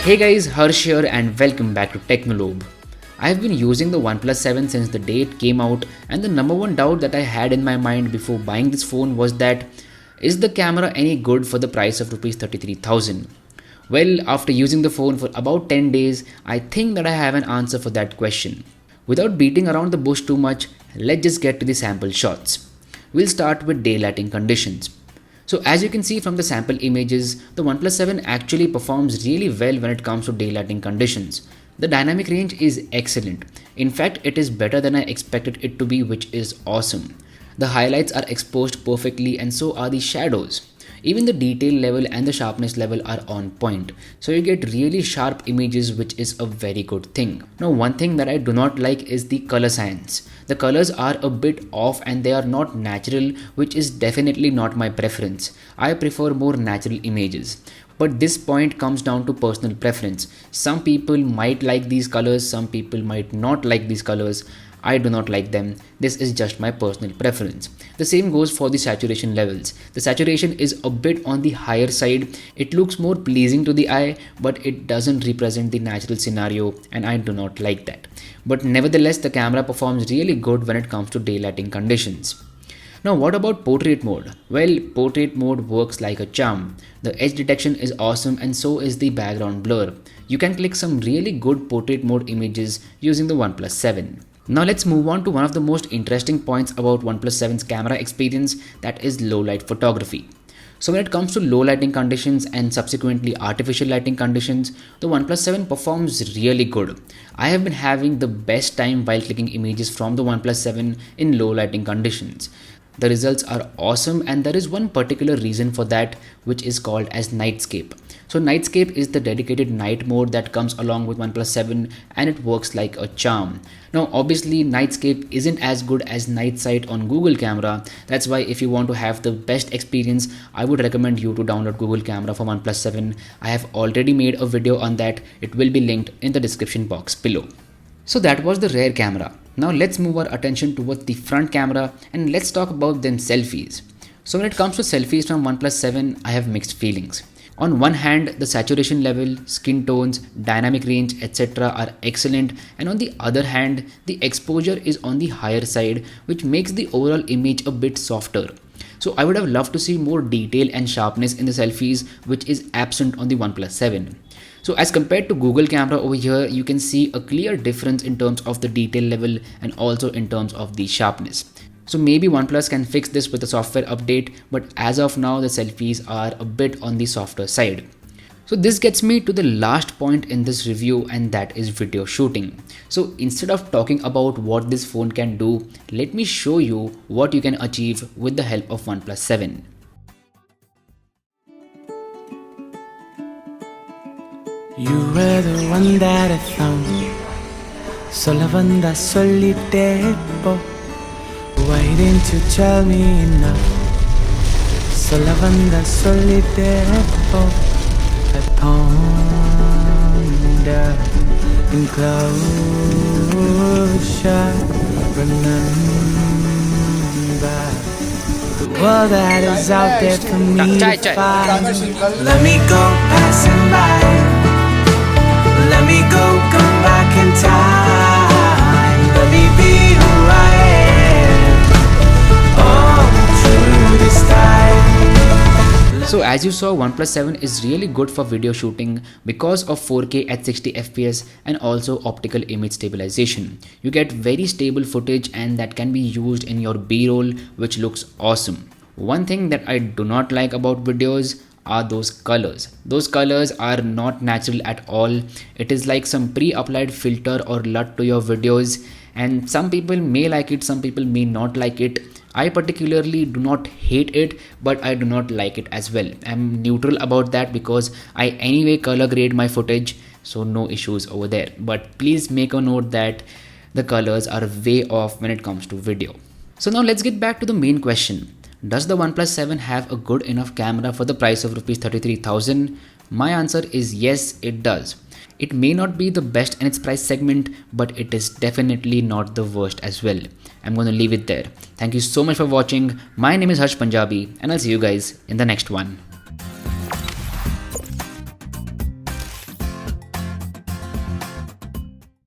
Hey guys, Harsh here and welcome back to Technolobe. I have been using the OnePlus 7 since the day it came out, and the number one doubt that I had in my mind before buying this phone was that, is the camera any good for the price of Rs 33,000? Well, after using the phone for about 10 days, I think that I have an answer for that question. Without beating around the bush too much, let's just get to the sample shots. We'll start with daylighting conditions. So as you can see from the sample images, the OnePlus 7 actually performs really well when it comes to daylighting conditions. The dynamic range is excellent. In fact, it is better than I expected it to be, which is awesome. The highlights are exposed perfectly and so are the shadows. Even the detail level and the sharpness level are on point. So you get really sharp images, which is a very good thing. Now, one thing that I do not like is the color science. The colors are a bit off and they are not natural, which is definitely not my preference. I prefer more natural images. But this point comes down to personal preference. Some people might like these colors, some people might not like these colors. I do not like them. This is just my personal preference. The same goes for the saturation levels. The saturation is a bit on the higher side. It looks more pleasing to the eye, but it doesn't represent the natural scenario, and I do not like that. But nevertheless, the camera performs really good when it comes to daylighting conditions. Now, what about portrait mode? Well, portrait mode works like a charm. The edge detection is awesome and so is the background blur. You can click some really good portrait mode images using the OnePlus 7. Now let's move on to one of the most interesting points about OnePlus 7's camera experience, that is low light photography. So when it comes to low lighting conditions and subsequently artificial lighting conditions, the OnePlus 7 performs really good. I have been having the best time while clicking images from the OnePlus 7 in low lighting conditions. The results are awesome, and there is one particular reason for that, which is called as Nightscape. So Nightscape is the dedicated night mode that comes along with OnePlus 7 and it works like a charm. Now obviously Nightscape isn't as good as Night Sight on Google Camera. That's why if you want to have the best experience, I would recommend you to download Google Camera for OnePlus 7. I have already made a video on that. It will be linked in the description box below. So that was the rear camera. Now let's move our attention towards the front camera and let's talk about them selfies. So when it comes to selfies from OnePlus 7, I have mixed feelings. On one hand, the saturation level, skin tones, dynamic range, etc. are excellent, and on the other hand, the exposure is on the higher side, which makes the overall image a bit softer. So I would have loved to see more detail and sharpness in the selfies, which is absent on the OnePlus 7. So as compared to Google Camera over here, you can see a clear difference in terms of the detail level and also in terms of the sharpness. So maybe OnePlus can fix this with a software update, but as of now the selfies are a bit on the softer side. So this gets me to the last point in this review, and that is video shooting. So instead of talking about what this phone can do, let me show you what you can achieve with the help of OnePlus 7. You were the one that I found, Solavanda solitepo. Why didn't you tell me enough? Solavanda solitepo. I ponder in closure. Remember the world that is out there for me to find. Let me go passing by. Let me go, come back in time. Let me be who I am all through this time. So as you saw, OnePlus 7 is really good for video shooting because of 4K at 60 FPS and also optical image stabilization. You get very stable footage and that can be used in your B-roll, which looks awesome. One thing that I do not like about videos are those colors. Those colors are not natural at all. It is like some pre-applied filter or LUT to your videos, and some people may like it, some people may not like it. I particularly do not hate it, but I do not like it as well. I'm neutral about that because I anyway color grade my footage, so no issues over there. But please make a note that the colors are way off when it comes to video. So now let's get back to the main question. Does the OnePlus 7 have a good enough camera for the price of Rs 33,000? My answer is yes, it does. It may not be the best in its price segment, but it is definitely not the worst as well. I'm going to leave it there. Thank you so much for watching. My name is Harsh Punjabi and I'll see you guys in the next one.